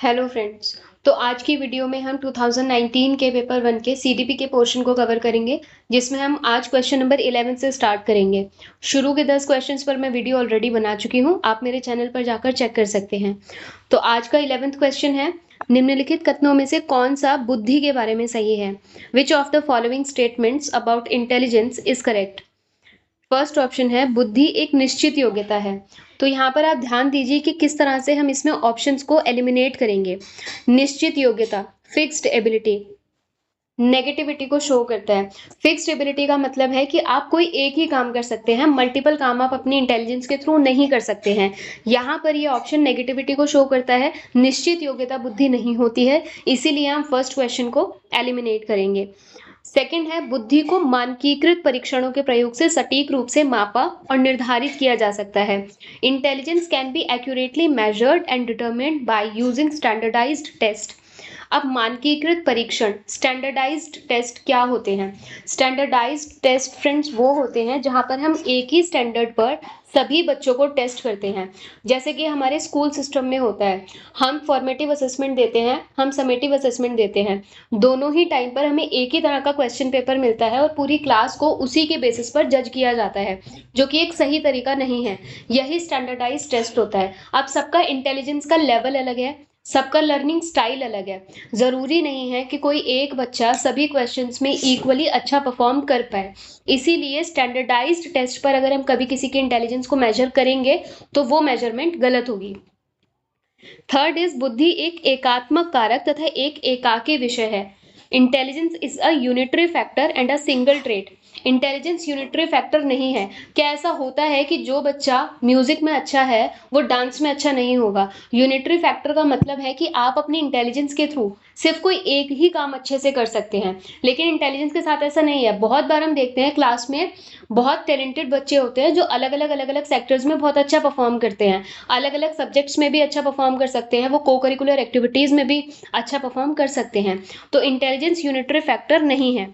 Hello friends. तो आज की वीडियो में हम 2019 के पेपर वन के सीडीपी के पोर्शन को कवर करेंगे, जिसमें हम आज क्वेश्चन नंबर 11 से स्टार्ट करेंगे। शुरू के 10 क्वेश्चंस पर मैं वीडियो ऑलरेडी बना चुकी हूँ, आप मेरे चैनल पर जाकर चेक कर सकते हैं। तो आज का 11th क्वेश्चन है, निम्नलिखित कथनों में से कौन सा बुद्धि के बारे में सही है? Which of the following statements about intelligence is correct? First option है बुद्धि एक निश्चित योग्यता है। तो यहाँ पर आप ध्यान दीजिए कि किस तरह से हम इसमें ऑप्शंस को एलिमिनेट करेंगे। निश्चित योग्यता, फिक्स्ड एबिलिटी, नेगेटिविटी को शो करता है। फिक्स्ड एबिलिटी का मतलब है कि आप कोई एक ही काम कर सकते हैं, मल्टीपल काम आप अपनी इंटेलिजेंस के थ्रू नहीं कर सकते हैं। यहाँ पर ये ऑप्शन नेगेटिविटी को शो करता है, निश्चित योग्यता बुद्धि नहीं होती है, इसीलिए हम फर्स्ट क्वेश्चन को एलिमिनेट करेंगे। सेकंड है बुद्धि को मानकीकृत परीक्षणों के प्रयोग से सटीक रूप से मापा और निर्धारित किया जा सकता है। Intelligence can be accurately measured and determined by using standardised test. अब मानकीकृत परीक्षण, स्टैंडर्डाइज्ड टेस्ट क्या होते हैं? स्टैंडर्डाइज्ड टेस्ट फ्रेंड्स वो होते हैं जहां पर हम एक ही स्टैंडर्ड पर सभी बच्चों को टेस्ट करते हैं। जैसे कि हमारे स्कूल सिस्टम में होता है, हम फॉर्मेटिव असेसमेंट देते हैं, हम समेटिव असेसमेंट देते हैं। दोनों ही टाइम पर हमें एक ही तरह का क्वेश्चन पेपर मिलता है और पूरी क्लास को उसी के बेसिस पर जज किया जाता है, जो कि एक सही तरीका नहीं है। यही स्टैंडर्डाइज टेस्ट होता है। अब सबका इंटेलिजेंस का लेवल अलग है, सबका लर्निंग स्टाइल अलग है। जरूरी नहीं है कि कोई एक बच्चा सभी क्वेश्चंस में इक्वली अच्छा परफॉर्म कर पाए। इसीलिए स्टैंडर्डाइज्ड टेस्ट पर अगर हम कभी किसी के इंटेलिजेंस को मेजर करेंगे तो वो मेजरमेंट गलत होगी। थर्ड इज बुद्धि एक एकात्मक कारक तथा एक एकाकी विषय है। Intelligence is a unitary factor and a single trait. Intelligence unitary factor नहीं है। क्या ऐसा होता है कि जो बच्चा म्यूजिक में अच्छा है वो डांस में अच्छा नहीं होगा? यूनिटरी फैक्टर का मतलब है कि आप अपनी इंटेलिजेंस के थ्रू सिर्फ कोई एक ही काम अच्छे से कर सकते हैं, लेकिन इंटेलिजेंस के साथ ऐसा नहीं है। बहुत बार हम देखते हैं क्लास में बहुत टैलेंटेड बच्चे होते हैं जो अलग अलग सेक्टर्स में बहुत अच्छा परफॉर्म करते हैं, अलग अलग सब्जेक्ट्स में भी अच्छा परफॉर्म कर सकते हैं, वो को करिकुलर एक्टिविटीज में भी अच्छा परफॉर्म कर सकते हैं। तो इंटेलिजेंस यूनिटरी फैक्टर नहीं है।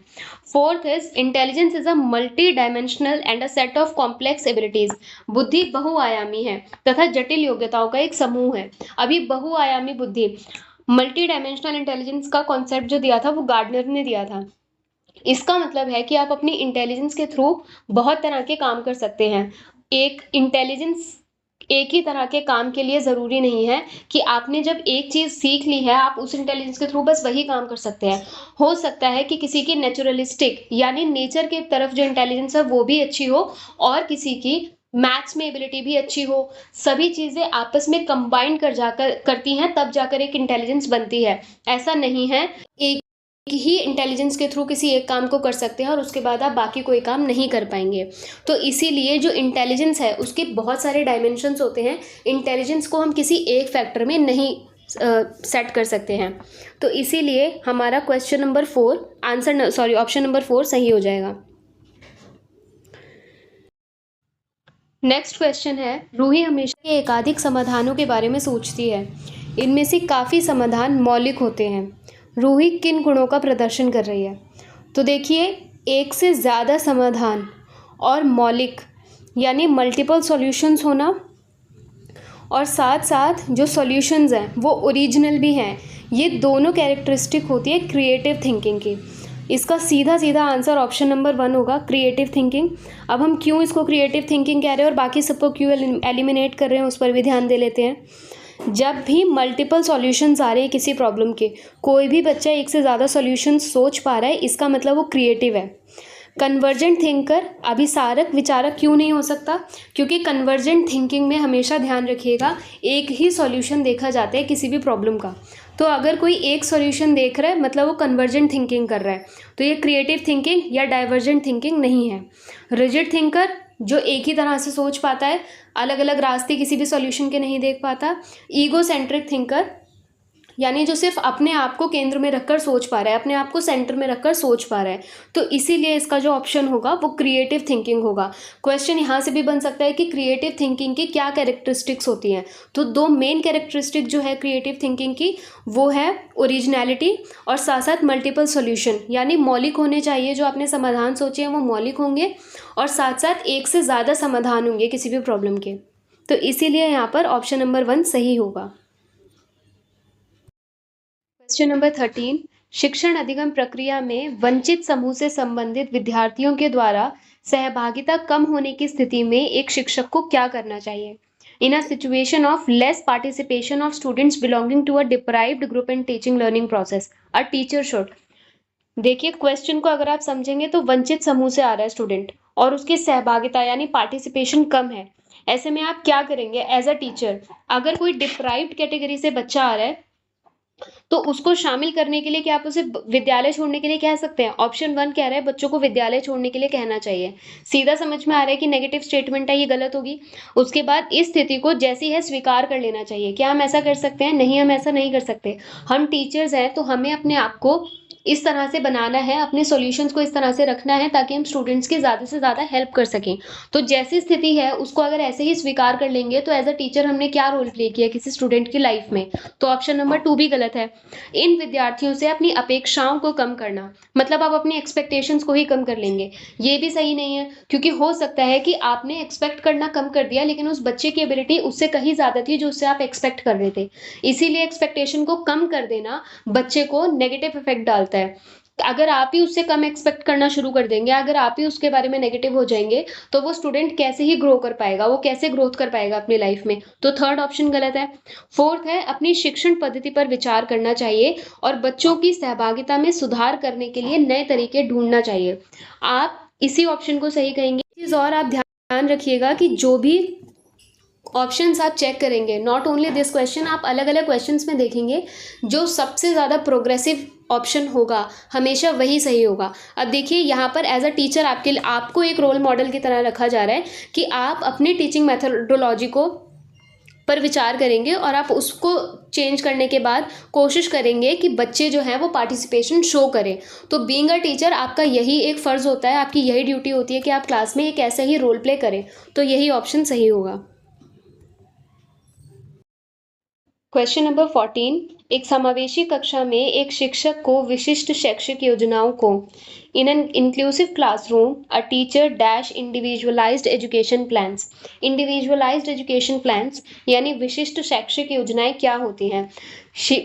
Fourth is intelligence is a multi dimensional and a set of complex abilities. बुद्धि बहुआयामी है तथा जटिल योग्यताओं का एक समूह है। अभी बहुआयामी बुद्धि, मल्टी डायमेंशनल इंटेलिजेंस का कॉन्सेप्ट जो दिया था वो गार्डनर ने दिया था। इसका मतलब है कि आप अपनी इंटेलिजेंस के थ्रू बहुत तरह के काम कर सकते हैं। एक इंटेलिजेंस एक ही तरह के काम के लिए ज़रूरी नहीं है कि आपने जब एक चीज़ सीख ली है आप उस इंटेलिजेंस के थ्रू बस वही काम कर सकते हैं। हो सकता है कि किसी की नेचुरलिस्टिक यानी नेचर की तरफ जो इंटेलिजेंस है वो भी अच्छी हो, और किसी की मैथ्स में एबिलिटी भी अच्छी हो। सभी चीज़ें आपस में कंबाइन कर जाकर करती हैं तब जाकर एक इंटेलिजेंस बनती है। ऐसा नहीं है एक ही इंटेलिजेंस के थ्रू किसी एक काम को कर सकते हैं और उसके बाद आप बाकी कोई काम नहीं कर पाएंगे। तो इसीलिए जो इंटेलिजेंस है उसके बहुत सारे डायमेंशंस होते हैं। इंटेलिजेंस को हम किसी एक फैक्टर में नहीं सेट कर सकते हैं। तो इसीलिए हमारा question number 4 answer sorry option number 4 सही हो जाएगा। नेक्स्ट क्वेश्चन है, रूही हमेशा एकाधिक समाधानों के बारे में सोचती है। इनमें से काफ़ी समाधान मौलिक होते हैं। रूही किन गुणों का प्रदर्शन कर रही है? तो देखिए, एक से ज़्यादा समाधान और मौलिक यानी मल्टीपल सॉल्यूशंस होना, और साथ साथ जो सॉल्यूशंस हैं वो ओरिजिनल भी हैं। ये दोनों कैरेक्टरिस्टिक होती है क्रिएटिव थिंकिंग की। इसका सीधा सीधा आंसर ऑप्शन नंबर 1 होगा, क्रिएटिव थिंकिंग। अब हम क्यों इसको क्रिएटिव थिंकिंग कह रहे हैं और बाकी सबको क्यों एलिमिनेट कर रहे हैं उस पर भी ध्यान दे लेते हैं। जब भी मल्टीपल सॉल्यूशंस आ रहे हैं किसी प्रॉब्लम के, कोई भी बच्चा एक से ज़्यादा सॉल्यूशंस सोच पा रहा है, इसका मतलब वो क्रिएटिव है। कन्वर्जेंट थिंकर अभिसारक विचारक क्यों नहीं हो सकता? क्योंकि कन्वर्जेंट थिंकिंग में हमेशा ध्यान रखिएगा एक ही सॉल्यूशन देखा जाता है किसी भी प्रॉब्लम का। तो अगर कोई एक सॉल्यूशन देख रहा है मतलब वो कन्वर्जेंट थिंकिंग कर रहा है, तो ये क्रिएटिव थिंकिंग या डाइवर्जेंट थिंकिंग नहीं है। रिजिड थिंकर जो एक ही तरह से सोच पाता है, अलग अलग रास्ते किसी भी सॉल्यूशन के नहीं देख पाता। ईगो सेंट्रिक थिंकर यानी जो सिर्फ अपने आप को केंद्र में रखकर सोच पा रहा है, अपने आप को सेंटर में रखकर सोच पा रहा है। तो इसीलिए इसका जो ऑप्शन होगा वो क्रिएटिव थिंकिंग होगा। क्वेश्चन यहाँ से भी बन सकता है कि क्रिएटिव थिंकिंग की क्या कैरेक्टरिस्टिक्स होती हैं। तो दो मेन कैरेक्टरिस्टिक जो है क्रिएटिव थिंकिंग की वो है ओरिजिनलिटी और साथ साथ मल्टीपल सोल्यूशन, यानी मौलिक होने चाहिए। जो आपने समाधान सोचे हैं वो मौलिक होंगे और साथ साथ एक से ज़्यादा समाधान होंगे किसी भी प्रॉब्लम के। तो इसीलिए यहाँ पर ऑप्शन नंबर 1 सही होगा। क्वेश्चन नंबर 13, शिक्षण अधिगम प्रक्रिया में वंचित समूह से संबंधित विद्यार्थियों के द्वारा सहभागिता कम होने की स्थिति में एक शिक्षक को क्या करना चाहिए? In a situation of less participation of students belonging to a deprived group in teaching learning process, a teacher should. देखिए क्वेश्चन को अगर आप समझेंगे तो वंचित समूह से आ रहा है स्टूडेंट और उसकी सहभागिता यानी पार्टिसिपेशन कम है। ऐसे में आप क्या करेंगे एज अ टीचर? अगर कोई डिप्राइव्ड कैटेगरी से बच्चा आ रहा है तो उसको शामिल करने के लिए क्या आप उसे विद्यालय छोड़ने के लिए कह सकते हैं? ऑप्शन 1 कह रहा है बच्चों को विद्यालय छोड़ने के लिए कहना चाहिए। सीधा समझ में आ रहा है कि नेगेटिव स्टेटमेंट है, ये गलत होगी। उसके बाद इस स्थिति को जैसी है स्वीकार कर लेना चाहिए। क्या हम ऐसा कर सकते हैं? नहीं, हम ऐसा नहीं कर सकते। हम टीचर्स हैं तो हमें अपने आप को इस तरह से बनाना है, अपने सॉल्यूशंस को इस तरह से रखना है ताकि हम स्टूडेंट्स की ज़्यादा से ज़्यादा हेल्प कर सकें। तो जैसी स्थिति है उसको अगर ऐसे ही स्वीकार कर लेंगे तो एज अ टीचर हमने क्या रोल प्ले किया किसी स्टूडेंट की लाइफ में? तो ऑप्शन नंबर 2 भी गलत है। इन विद्यार्थियों से अपनी अपेक्षाओं को कम करना, मतलब आप अपनी एक्सपेक्टेशंस को ही कम कर लेंगे, ये भी सही नहीं है। क्योंकि हो सकता है कि आपने एक्सपेक्ट करना कम कर दिया लेकिन उस बच्चे की एबिलिटी उससे कहीं ज़्यादा थी जो उससे आप एक्सपेक्ट कर रहे थे। इसीलिए एक्सपेक्टेशन को कम कर देना बच्चे को नेगेटिव इफेक्ट डालता है। अगर आप ही उससे कम एक्सपेक्ट करना शुरू कर देंगे, अगर आप ही उसके बारे में नेगेटिव हो जाएंगे तो वो स्टूडेंट कैसे ही ग्रो कर पाएगा, वो कैसे ग्रोथ कर पाएगा अपनी लाइफ में? तो थर्ड ऑप्शन गलत है। फोर्थ है अपनी शिक्षण पद्धति पर विचार करना चाहिए और बच्चों की सहभागिता में सुधार करने के लिए नए तरीके ढूंढना चाहिए। आप इसी ऑप्शन को सही कहेंगे। चीज और आप ध्यान रखिएगा कि जो भी ऑप्शंस आप चेक करेंगे, नॉट ओनली दिस क्वेश्चन, आप अलग अलग क्वेश्चंस में देखेंगे जो सबसे ज़्यादा प्रोग्रेसिव ऑप्शन होगा हमेशा वही सही होगा। अब देखिए यहाँ पर एज अ टीचर आपको एक रोल मॉडल की तरह रखा जा रहा है कि आप अपनी टीचिंग मेथोडोलॉजी को पर विचार करेंगे और आप उसको चेंज करने के बाद कोशिश करेंगे कि बच्चे जो हैं वो पार्टिसिपेशन शो करें। तो बीइंग अ टीचर आपका यही एक फ़र्ज़ होता है, आपकी यही ड्यूटी होती है कि आप क्लास में एक ऐसा ही रोल प्ले करें। तो यही ऑप्शन सही होगा। क्वेश्चन नंबर 14, एक समावेशी कक्षा में एक शिक्षक को विशिष्ट शैक्षिक योजनाओं को in an inclusive classroom a teacher dash individualised education plans. Individualised education plans यानी विशिष्ट शैक्षिक योजनाएं क्या होती हैं?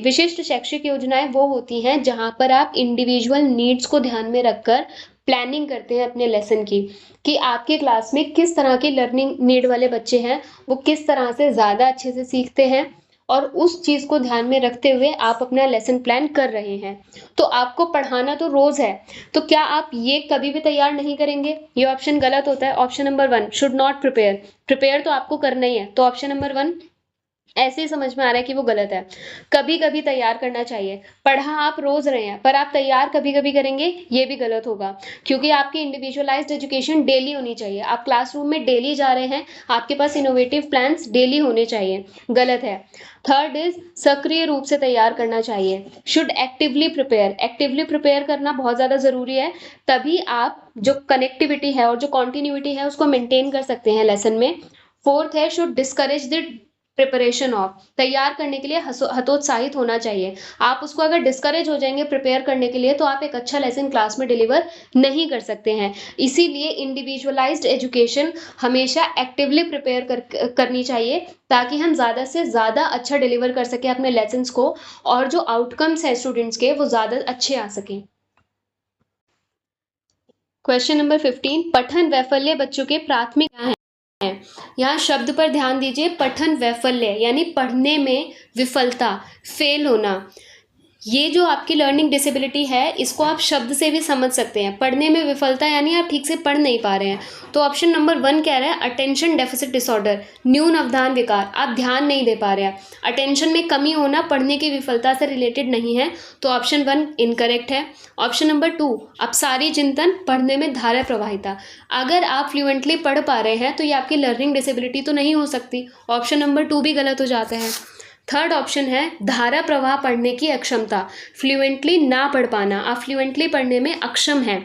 विशिष्ट शैक्षिक योजनाएं वो होती हैं जहां पर आप इंडिविजुअल नीड्स को ध्यान में रखकर प्लानिंग करते हैं अपने लेसन की, कि आपके क्लास में किस तरह के लर्निंग नीड वाले बच्चे हैं, वो किस तरह से ज़्यादा अच्छे से सीखते हैं, और उस चीज़ को ध्यान में रखते हुए आप अपना लेसन प्लान कर रहे हैं। तो आपको पढ़ाना तो रोज़ है, तो क्या आप ये कभी भी तैयार नहीं करेंगे? ये ऑप्शन गलत होता है। Option number 1 should not prepare, prepare तो आपको करना ही है। तो ऑप्शन नंबर 1 ऐसे ही समझ में आ रहा है कि वो गलत है। कभी कभी तैयार करना चाहिए। पढ़ा आप रोज रहे हैं पर आप तैयार कभी कभी करेंगे, ये भी गलत होगा। क्योंकि आपकी इंडिविजुअलाइज्ड एजुकेशन डेली होनी चाहिए। आप क्लासरूम में डेली जा रहे हैं, आपके पास इनोवेटिव प्लान्स डेली होने चाहिए, गलत है। थर्ड इज सक्रिय रूप से तैयार करना चाहिए। Should actively prepare, actively prepare करना बहुत ज़्यादा ज़रूरी है, तभी आप जो कनेक्टिविटी है और जो कॉन्टिन्यूटी है उसको मेंटेन कर सकते हैं लेसन में। फोर्थ है should discourage the preparation of, तैयार करने के लिए हतोत्साहित होना चाहिए। आप उसको अगर डिस्करेज हो जाएंगे प्रिपेयर करने के लिए तो आप एक अच्छा लेसन क्लास में डिलीवर नहीं कर सकते हैं। इसीलिए इंडिविजुअलाइज्ड एजुकेशन हमेशा एक्टिवली प्रिपेयर करनी चाहिए ताकि हम ज़्यादा से ज़्यादा अच्छा डिलीवर कर सकें अपने लेसन्स को और जो आउटकम्स हैं स्टूडेंट्स के वो ज़्यादा अच्छे आ सकें। क्वेश्चन नंबर 15, पठन वैफल्य बच्चों के प्राथमिक हैं। यहाँ शब्द पर ध्यान दीजिए, पठन वैफल्य यानी पढ़ने में विफलता, फेल होना। ये जो आपकी लर्निंग डिसेबिलिटी है इसको आप शब्द से भी समझ सकते हैं। पढ़ने में विफलता यानी आप ठीक से पढ़ नहीं पा रहे हैं। तो ऑप्शन नंबर 1 कह रहा है अटेंशन डेफिसिट डिसऑर्डर, न्यून अवधान विकार, आप ध्यान नहीं दे पा रहे हैं। अटेंशन में कमी होना पढ़ने की विफलता से रिलेटेड नहीं है, तो ऑप्शन 1 इनकरेक्ट है। ऑप्शन नंबर 2 अपसारी चिंतन, पढ़ने में धारा प्रवाहिता, अगर आप फ्लुएंटली पढ़ पा रहे हैं तो ये आपकी लर्निंग डिसेबिलिटी तो नहीं हो सकती। ऑप्शन नंबर 2 भी गलत हो जाता है। थर्ड ऑप्शन है धारा प्रवाह पढ़ने की अक्षमता, फ्लुएंटली ना पढ़ पाना, आप फ्लुएंटली पढ़ने में अक्षम हैं,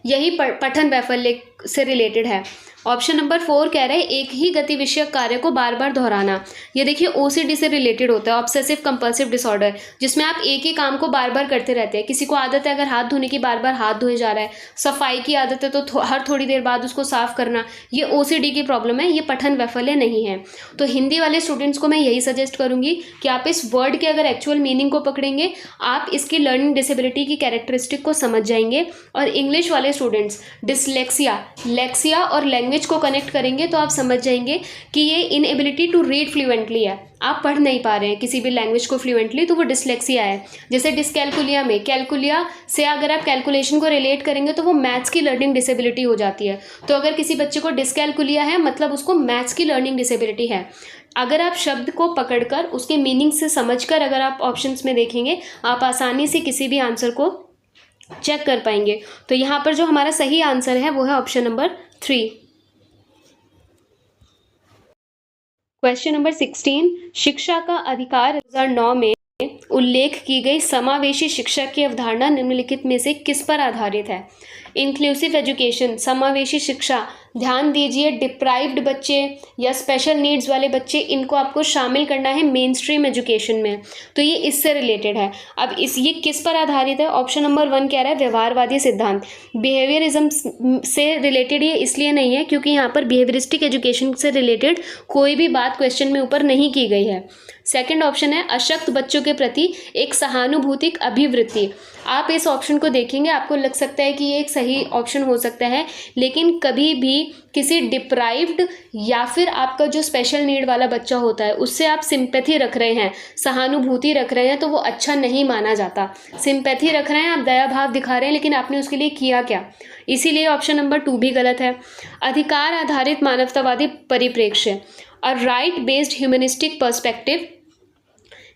यही पठन वैफल्य से रिलेटेड है। ऑप्शन नंबर 4 कह रहे हैं एक ही गति विषयक कार्य को बार बार दोहराना। ये देखिए ओसीडी से रिलेटेड होता है, ऑब्सेसिव कंपल्सिव डिसऑर्डर, जिसमें आप एक ही काम को बार बार करते रहते हैं। किसी को आदत है अगर हाथ धोने की, बार बार हाथ धोए जा रहा है। सफाई की आदत है तो हर थोड़ी देर बाद उसको साफ करना, ये ओसीडी की प्रॉब्लम है, ये पठन वैफल्य नहीं है। तो हिंदी वाले स्टूडेंट्स को मैं यही सजेस्ट करूंगी कि आप इस वर्ड के अगर एक्चुअल मीनिंग को पकड़ेंगे, आप इसकी लर्निंग डिसेबिलिटी की कैरेक्टरिस्टिक को समझ जाएंगे। और इंग्लिश वाले स्टूडेंट्स डिसलेक्सिया, लेक्सिया और लैंग्वेज को कनेक्ट करेंगे तो आप समझ जाएंगे कि ये इनएबिलिटी टू रीड फ्लुएंटली है, आप पढ़ नहीं पा रहे हैं किसी भी लैंग्वेज को फ्लुएंटली, तो वो डिसलेक्सिया है। जैसे डिसकैलकुलिया में, कैलकुलिया से अगर आप कैलकुलेशन को रिलेट करेंगे तो वो मैथ्स की लर्निंग डिसेबिलिटी हो जाती है। तो अगर किसी बच्चे को डिसकैलकुलिया है मतलब उसको मैथ्स की लर्निंग डिसेबिलिटी है। अगर आप शब्द को पकड़कर उसके मीनिंग से समझकर अगर आप ऑप्शंस में देखेंगे, आप आसानी से किसी भी आंसर को चेक कर पाएंगे। तो यहाँ पर जो हमारा सही आंसर है वो है ऑप्शन नंबर 3। क्वेश्चन नंबर 16, शिक्षा का अधिकार 2009 में उल्लेख की गई समावेशी शिक्षा की अवधारणा निम्नलिखित में से किस पर आधारित है? इंक्लूसिव एजुकेशन, समावेशी शिक्षा, ध्यान दीजिए डिप्राइव्ड बच्चे या स्पेशल नीड्स वाले बच्चे, इनको आपको शामिल करना है मेन स्ट्रीम एजुकेशन में, तो ये इससे रिलेटेड है। अब ये किस पर आधारित है? ऑप्शन नंबर 1 कह रहा है व्यवहारवादी सिद्धांत। बिहेवियरिज्म से रिलेटेड ये इसलिए नहीं है क्योंकि यहाँ पर बिहेवियरिस्टिक एजुकेशन से रिलेटेड कोई भी बात क्वेश्चन में ऊपर नहीं की गई है। सेकंड ऑप्शन है अशक्त बच्चों के प्रति एक सहानुभूतिक अभिवृत्ति। आप इस ऑप्शन को देखेंगे आपको लग सकता है कि ये एक सही ऑप्शन हो सकता है, लेकिन कभी भी किसी डिप्राइव्ड या फिर आपका जो स्पेशल नीड वाला बच्चा होता है उससे आप सिंपैथी रख रहे हैं, सहानुभूति रख रहे हैं, तो वो अच्छा नहीं माना जाता। सिंपैथी रख रहे हैं, आप दया भाव दिखा रहे हैं, लेकिन आपने उसके लिए किया क्या? इसीलिए ऑप्शन नंबर 2 भी गलत है। अधिकार आधारित मानवतावादी परिप्रेक्ष्य, a right based humanistic perspective,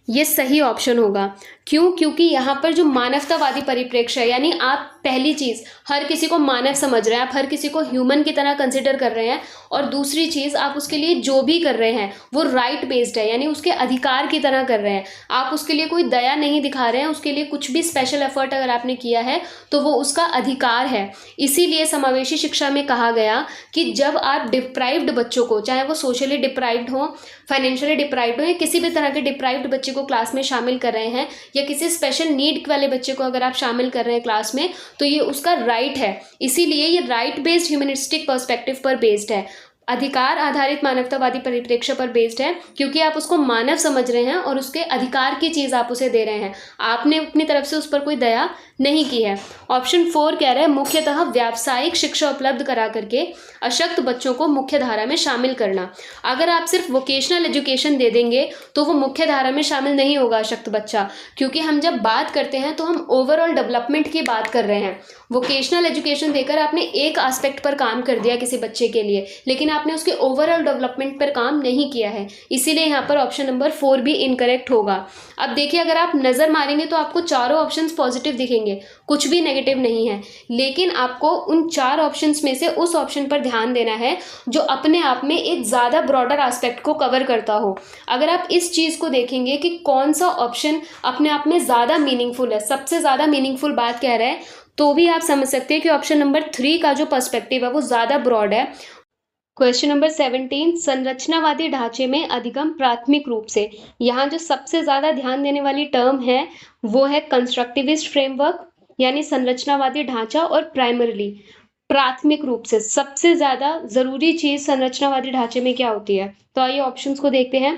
ये सही ऑप्शन होगा। क्यों? क्योंकि यहाँ पर जो मानवतावादी परिप्रेक्ष्य है, यानी आप पहली चीज़ हर किसी को मानव समझ रहे हैं, आप हर किसी को ह्यूमन की तरह कंसिडर कर रहे हैं, और दूसरी चीज़ आप उसके लिए जो भी कर रहे हैं वो राइट बेस्ड है, यानी उसके अधिकार की तरह कर रहे हैं। आप उसके लिए कोई दया नहीं दिखा रहे हैं, उसके लिए कुछ भी स्पेशल एफर्ट अगर आपने किया है तो वो उसका अधिकार है। इसीलिए समावेशी शिक्षा में कहा गया कि जब आप डिप्राइव्ड बच्चों को, चाहे वो सोशली डिप्राइव्ड हो, फाइनेंशियली डिप्राइव्ड हो, या किसी भी तरह के डिप्राइव्ड बच्चे को क्लास में शामिल कर रहे हैं, या किसी स्पेशल नीड वाले बच्चे को अगर आप शामिल कर रहे हैं क्लास में, तो ये उसका राइट है। इसीलिए ये राइट बेस्ड ह्यूमनिस्टिक पर्सपेक्टिव पर बेस्ड है, अधिकार आधारित मानवतावादी परिप्रेक्ष्य पर बेस्ड है, क्योंकि आप उसको मानव समझ रहे हैं और उसके अधिकार की चीज़ आप उसे दे रहे हैं, आपने अपनी तरफ से उस पर कोई दया नहीं की है। ऑप्शन 4 कह रहा है मुख्यतः व्यावसायिक शिक्षा उपलब्ध करा करके अशक्त बच्चों को मुख्य धारा में शामिल करना। अगर आप सिर्फ वोकेशनल एजुकेशन दे देंगे तो वो मुख्य धारा में शामिल नहीं होगा अशक्त बच्चा, क्योंकि हम जब बात करते हैं तो हम ओवरऑल डेवलपमेंट की बात कर रहे हैं। वोकेशनल एजुकेशन देकर आपने एक एस्पेक्ट पर काम कर दिया किसी बच्चे के लिए, लेकिन आपने उसके ओवरऑल डेवलपमेंट पर काम नहीं किया है, इसीलिए यहाँ पर ऑप्शन नंबर 4 भी इनकरेक्ट होगा। अब देखिए अगर आप नज़र मारेंगे तो आपको चारों ऑप्शंस पॉजिटिव दिखेंगे, कुछ भी नेगेटिव नहीं है, लेकिन आपको उन 4 ऑप्शंस में से उस ऑप्शन पर ध्यान देना है जो अपने आप में एक ज़्यादा ब्रॉडर एस्पेक्ट को कवर करता हो। अगर आप इस चीज़ को देखेंगे कि कौन सा ऑप्शन अपने आप में ज़्यादा मीनिंगफुल है, सबसे ज़्यादा मीनिंगफुल बात कह रहा है, तो भी आप समझ सकते हैं कि ऑप्शन नंबर 3 का जो पर्सपेक्टिव है वो ज़्यादा ब्रॉड है। क्वेश्चन नंबर 17, संरचनावादी ढांचे में अधिगम प्राथमिक रूप से, यहाँ जो सबसे ज़्यादा ध्यान देने वाली टर्म है वो है कंस्ट्रक्टिविस्ट फ्रेमवर्क, यानी संरचनावादी ढांचा, और प्राइमरली प्राथमिक रूप से सबसे ज़्यादा ज़रूरी चीज़ संरचनावादी ढांचे में क्या होती है? तो आइए ऑप्शंस को देखते हैं।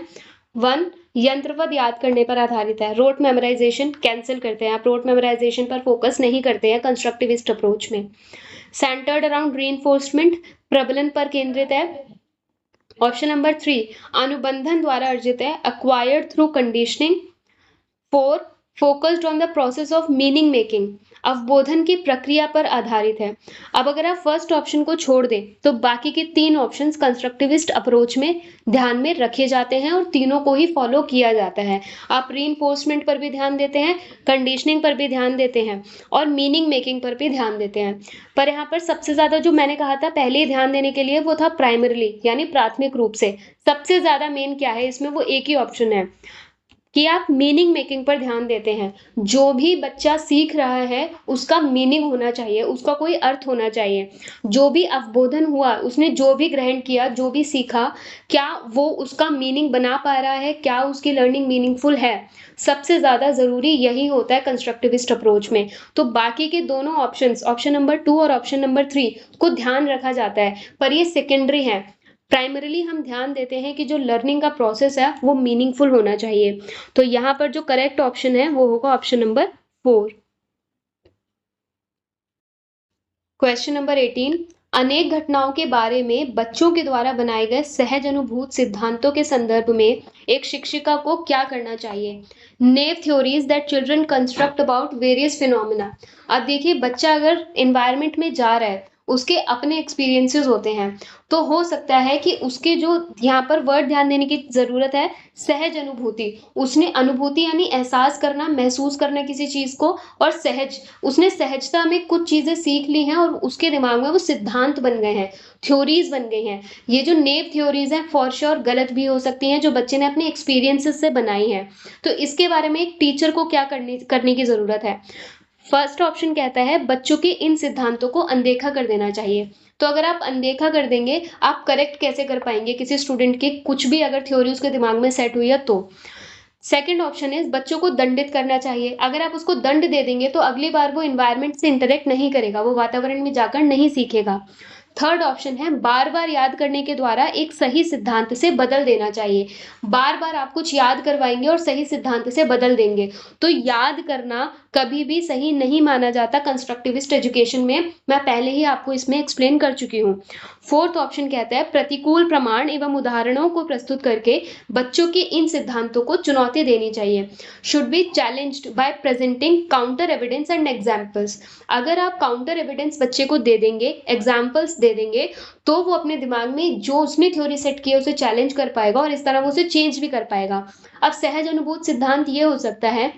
1, यंत्रवत याद करने पर आधारित है, रोट मेमोराइजेशन, कैंसिल करते हैं, आप रोट मेमोराइजेशन पर फोकस नहीं करते हैं कंस्ट्रक्टिविस्ट अप्रोच में। सेंटर्ड अराउंड रीइंफोर्समेंट, प्रबलन पर केंद्रित है। ऑप्शन नंबर 3, अनुबंधन द्वारा अर्जित है, acquired through conditioning. 4, focused on the process of meaning making, अवबोधन की प्रक्रिया पर आधारित है। अब अगर आप फर्स्ट ऑप्शन को छोड़ दें तो बाकी के 3 ऑप्शंस कंस्ट्रक्टिविस्ट अप्रोच में ध्यान में रखे जाते हैं और तीनों को ही फॉलो किया जाता है। आप रीइंफोर्समेंट पर भी ध्यान देते हैं, कंडीशनिंग पर भी ध्यान देते हैं, और मीनिंग मेकिंग पर भी ध्यान देते हैं। पर यहाँ पर सबसे ज़्यादा जो मैंने कहा था पहले ही ध्यान देने के लिए वो था प्राइमरीली, यानी प्राथमिक रूप से। सबसे ज़्यादा मेन क्या है इसमें, वो एक ही ऑप्शन है, कि आप मीनिंग मेकिंग पर ध्यान देते हैं। जो भी बच्चा सीख रहा है, उसका मीनिंग होना चाहिए, उसका कोई अर्थ होना चाहिए। जो भी अवबोधन हुआ, उसने जो भी ग्रहण किया, जो भी सीखा, क्या वो उसका मीनिंग बना पा रहा है? क्या उसकी लर्निंग मीनिंगफुल है? सबसे ज़्यादा ज़रूरी यही होता है कंस्ट्रक्टिविस्ट अप्रोच में। तो बाकी के दोनों ऑप्शंस, ऑप्शन नंबर 2 और ऑप्शन नंबर 3 को ध्यान रखा जाता है, पर ये सेकेंडरी हैं। प्राइमरीली हम ध्यान देते हैं कि जो लर्निंग का प्रोसेस है वो मीनिंगफुल होना चाहिए। तो यहाँ पर जो करेक्ट ऑप्शन है वो होगा ऑप्शन नंबर 4। क्वेश्चन नंबर 18, अनेक घटनाओं के बारे में बच्चों के द्वारा बनाए गए सहज अनुभूत सिद्धांतों के संदर्भ में एक शिक्षिका को क्या करना चाहिए? Naive theories that children construct about various phenomena. अब देखिए, बच्चा अगर एनवायरनमेंट में जा रहा है, उसके अपने एक्सपीरियंसेस होते हैं, तो हो सकता है कि उसके जो यहाँ पर वर्ड ध्यान देने की ज़रूरत है, सहज अनुभूति। उसने अनुभूति यानी एहसास करना, महसूस करना किसी चीज़ को, और सहज, उसने सहजता में कुछ चीज़ें सीख ली हैं और उसके दिमाग में वो सिद्धांत बन गए हैं, थ्योरीज बन गई हैं। ये जो नेव थ्योरीज हैं फॉर श्योर गलत भी हो सकती हैं, जो बच्चे ने अपने एक्सपीरियंसेस से बनाई हैं। तो इसके बारे में एक टीचर को क्या करने की ज़रूरत है? फर्स्ट ऑप्शन कहता है बच्चों के इन सिद्धांतों को अनदेखा कर देना चाहिए। तो अगर आप अनदेखा कर देंगे, आप करेक्ट कैसे कर पाएंगे किसी स्टूडेंट की कुछ भी अगर थ्योरी उसके दिमाग में सेट हुई है तो? सेकंड ऑप्शन इज बच्चों को दंडित करना चाहिए। अगर आप उसको दंड दे देंगे तो अगली बार वो इन्वायरमेंट से इंटरेक्ट नहीं करेगा, वो वातावरण में जाकर नहीं सीखेगा। थर्ड ऑप्शन है बार बार याद करने के द्वारा एक सही सिद्धांत से बदल देना चाहिए। बार बार आप कुछ याद करवाएंगे और सही सिद्धांत से बदल देंगे, तो याद करना कभी भी सही नहीं माना जाता कंस्ट्रक्टिविस्ट एजुकेशन में। मैं पहले ही आपको इसमें एक्सप्लेन कर चुकी हूँ। फोर्थ ऑप्शन कहता है प्रतिकूल प्रमाण एवं उदाहरणों को प्रस्तुत करके बच्चों के इन सिद्धांतों को चुनौती देनी चाहिए। Should be challenged bye presenting counter evidence and examples. अगर आप काउंटर एविडेंस बच्चे को दे देंगे, एग्जाम्पल्स दे देंगे, तो वो अपने दिमाग में जो उसने थ्योरी सेट की है उसे चैलेंज कर पाएगा और इस तरह वो उसे चेंज भी कर पाएगा। अब सहज अनुभूत सिद्धांत ये हो सकता है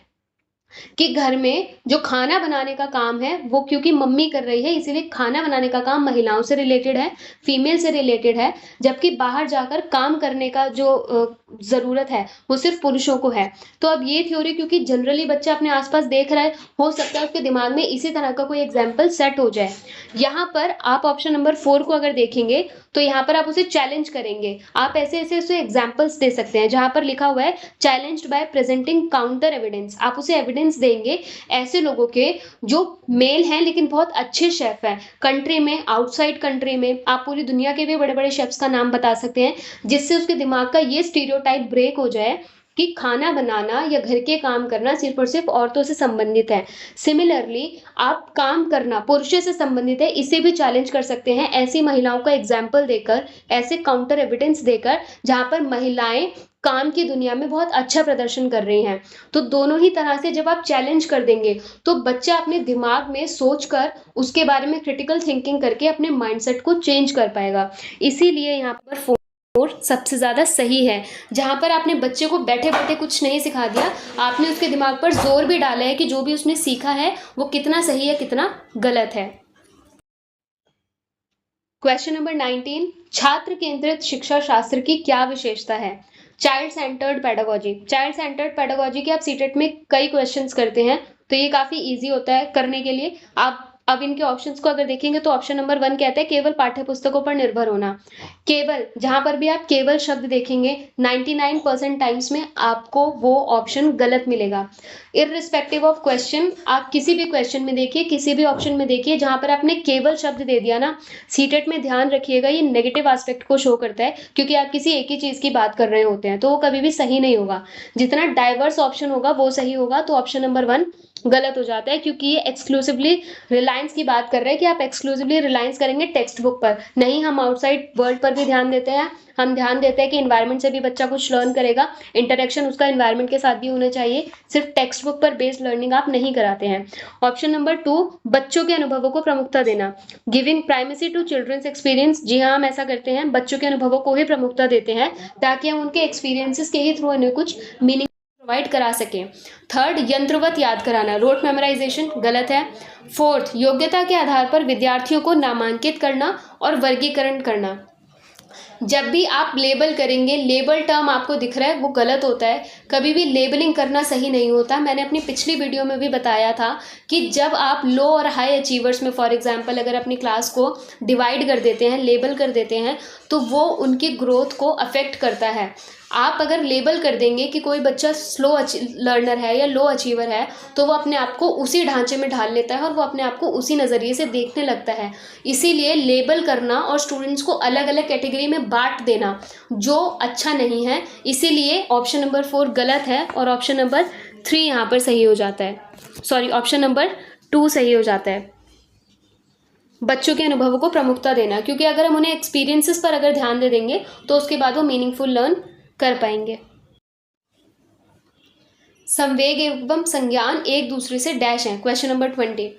कि घर में जो खाना बनाने का काम है वो क्योंकि मम्मी कर रही है, इसीलिए खाना बनाने का काम महिलाओं से रिलेटेड है, फीमेल से रिलेटेड है, जबकि बाहर जाकर काम करने का जो ज़रूरत है वो सिर्फ पुरुषों को है। तो अब ये थ्योरी क्योंकि जनरली बच्चा अपने आसपास देख रहा है, हो सकता है उसके दिमाग में इसी तरह का कोई एग्जाम्पल सेट हो जाए। यहाँ पर आप ऑप्शन नंबर 4 को अगर देखेंगे तो यहाँ पर आप उसे चैलेंज करेंगे। आप ऐसे ऐसे उसे एग्जाम्पल्स दे सकते हैं जहाँ पर लिखा हुआ है challenged bye presenting counter evidence. आप उसे एविडेंस देंगे ऐसे लोगों के जो मेल हैं लेकिन बहुत अच्छे शेफ हैं, कंट्री में, आउटसाइड कंट्री में, आप पूरी दुनिया के भी बड़े बड़े शेफ्स का नाम बता सकते हैं, जिससे उसके दिमाग का ये स्टीरियोटाइप ब्रेक हो जाए कि खाना बनाना या घर के काम करना सिर्फ और सिर्फ औरतों से संबंधित है। सिमिलरली आप काम करना पुरुषों से संबंधित है, इसे भी चैलेंज कर सकते हैं ऐसी महिलाओं का एग्जाम्पल देकर, ऐसे काउंटर एविडेंस देकर जहां पर महिलाएं काम की दुनिया में बहुत अच्छा प्रदर्शन कर रही हैं। तो दोनों ही तरह से जब आप चैलेंज कर देंगे तो बच्चा अपने दिमाग में सोचकर उसके बारे में क्रिटिकल थिंकिंग करके अपने माइंडसेट को चेंज कर पाएगा। इसीलिए यहाँ पर 4 सबसे ज़्यादा सही है, जहाँ पर आपने बच्चे को बैठे बैठे कुछ नहीं सिखा दिया, आपने उसके दिमाग पर जोर भी डाला है कि जो भी उसने सीखा है वो कितना सही है कितना गलत है। क्वेश्चन नंबर 19, छात्र केंद्रित शिक्षा शास्त्र की क्या विशेषता है? Child centred pedagogy. Child centred pedagogy के आप सीटेट में कई क्वेश्चंस करते हैं, तो ये काफी इजी होता है करने के लिए। आप अब इनके ऑप्शंस को अगर देखेंगे तो ऑप्शन नंबर 1 कहता है केवल पाठ्य पुस्तकों पर निर्भर होना। केवल, जहां पर भी आप केवल शब्द देखेंगे 99% टाइम्स में आपको वो ऑप्शन गलत मिलेगा। इररिस्पेक्टिव ऑफ क्वेश्चन, आप किसी भी क्वेश्चन में देखिए, किसी भी ऑप्शन में देखिए, जहां पर आपने केवल शब्द दे दिया ना, सीटेट में ध्यान रखिएगा ये नेगेटिव एस्पेक्ट को शो करता है, क्योंकि आप किसी एक ही चीज की बात कर रहे होते हैं, तो वो कभी भी सही नहीं होगा। जितना डाइवर्स ऑप्शन होगा वो सही होगा, तो ऑप्शन नंबर 1 गलत हो जाता है, क्योंकि ये एक्सक्लूसिवली रिलायंस की बात कर रहे हैं कि आप एक्सक्लूसिवली रिलायंस करेंगे टेक्स्ट बुक पर। नहीं, हम आउटसाइड वर्ल्ड पर भी ध्यान देते हैं, हम ध्यान देते हैं कि इन्वायरमेंट से भी बच्चा कुछ लर्न करेगा, इंटरेक्शन उसका इन्वायरमेंट के साथ भी होना चाहिए, सिर्फ टेक्स्ट बुक पर बेस्ड लर्निंग आप नहीं कराते हैं। ऑप्शन नंबर 2, बच्चों के अनुभवों को प्रमुखता देना, giving primacy to children's experience. जी हाँ, हम ऐसा करते हैं, बच्चों के अनुभवों को ही प्रमुखता देते हैं ताकि हम उनके एक्सपीरियंसेस के ही थ्रू उन्हें कुछ मीनिंग प्रोवाइड करा सकें। थर्ड, यंत्रवत याद कराना, रोट मेमोराइजेशन, गलत है। फोर्थ, योग्यता के आधार पर विद्यार्थियों को नामांकित करना और वर्गीकरण करना। जब भी आप लेबल करेंगे, लेबल टर्म आपको दिख रहा है वो गलत होता है। कभी भी लेबलिंग करना सही नहीं होता। मैंने अपनी पिछली वीडियो में भी बताया था कि जब आप लो और हाई अचीवर्स में फॉर एग्जांपल अगर अपनी क्लास को डिवाइड कर देते हैं, लेबल कर देते हैं, तो वो उनकी ग्रोथ को अफेक्ट करता है। आप अगर लेबल कर देंगे कि कोई बच्चा स्लो लर्नर है या लो अचीवर है, तो वो अपने आप को उसी ढांचे में ढाल लेता है और वो अपने आप को उसी नज़रिए से देखने लगता है। इसीलिए लेबल करना और स्टूडेंट्स को अलग अलग कैटेगरी में बांट देना जो अच्छा नहीं है। इसीलिए ऑप्शन नंबर 4 गलत है और ऑप्शन नंबर 3 यहाँ पर सही हो जाता है। सॉरी, ऑप्शन नंबर 2 सही हो जाता है। बच्चों के अनुभवों को प्रमुखता देना, क्योंकि अगर हम उन्हें एक्सपीरियंसेस पर अगर ध्यान दे देंगे तो उसके बाद वो मीनिंगफुल लर्न कर पाएंगे। संवेग एवं संज्ञान एक दूसरे से डैश हैं। Question number 20,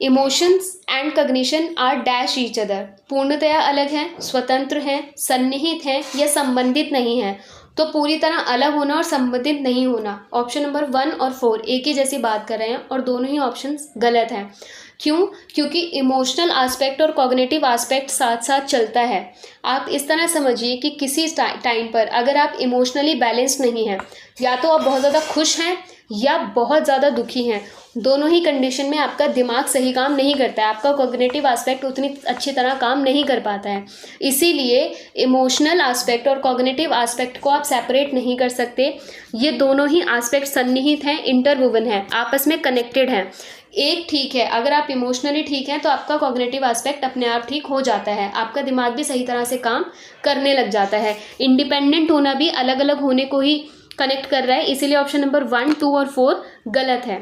emotions and cognition are dash each other. पूर्णतया अलग हैं, स्वतंत्र हैं, सन्निहित हैं या संबंधित नहीं हैं। तो पूरी तरह अलग होना और संबंधित नहीं होना, ऑप्शन नंबर 1 और 4 एक ही जैसी बात कर रहे हैं और दोनों ही ऑप्शंस गलत हैं। क्यों? क्योंकि इमोशनल एस्पेक्ट और कॉग्निटिव एस्पेक्ट साथ साथ चलता है। आप इस तरह समझिए कि किसी टाइम पर अगर आप इमोशनली बैलेंस्ड नहीं हैं, या तो आप बहुत ज़्यादा खुश हैं या बहुत ज़्यादा दुखी हैं, दोनों ही कंडीशन में आपका दिमाग सही काम नहीं करता है, आपका कॉग्निटिव एस्पेक्ट उतनी अच्छी तरह काम नहीं कर पाता है। इसीलिए इमोशनल एस्पेक्ट और कॉग्निटिव एस्पेक्ट को आप सेपरेट नहीं कर सकते। ये दोनों ही एस्पेक्ट सन्निहित हैं, इंटरवुवन हैं, आपस में कनेक्टेड हैं। एक ठीक है, अगर आप इमोशनली ठीक हैं तो आपका कॉग्निटिव एस्पेक्ट अपने आप ठीक हो जाता है, आपका दिमाग भी सही तरह से काम करने लग जाता है। इंडिपेंडेंट होना भी अलग अलग होने को ही कनेक्ट कर रहा है। इसीलिए ऑप्शन नंबर 1, 2 और 4 गलत है।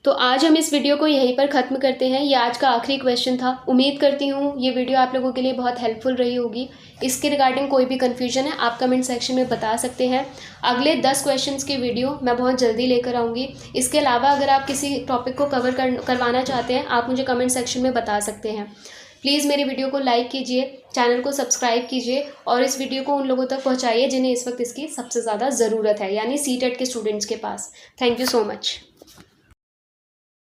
तो आज हम इस वीडियो को यहीं पर ख़त्म करते हैं। ये आज का आखिरी क्वेश्चन था। उम्मीद करती हूँ ये वीडियो आप लोगों के लिए बहुत हेल्पफुल रही होगी। इसके रिगार्डिंग कोई भी कन्फ्यूजन है आप कमेंट सेक्शन में बता सकते हैं। अगले 10 क्वेश्चंस की वीडियो मैं बहुत जल्दी लेकर आऊँगी। इसके अलावा अगर आप किसी टॉपिक को कवर करवाना चाहते हैं आप मुझे कमेंट सेक्शन में बता सकते हैं। प्लीज़ मेरी वीडियो को लाइक कीजिए, चैनल को सब्सक्राइब कीजिए और इस वीडियो को उन लोगों तक पहुँचाइए जिन्हें इस वक्त इसकी सबसे ज़्यादा ज़रूरत है, यानी सीटेट के स्टूडेंट्स के पास। Thank you so much.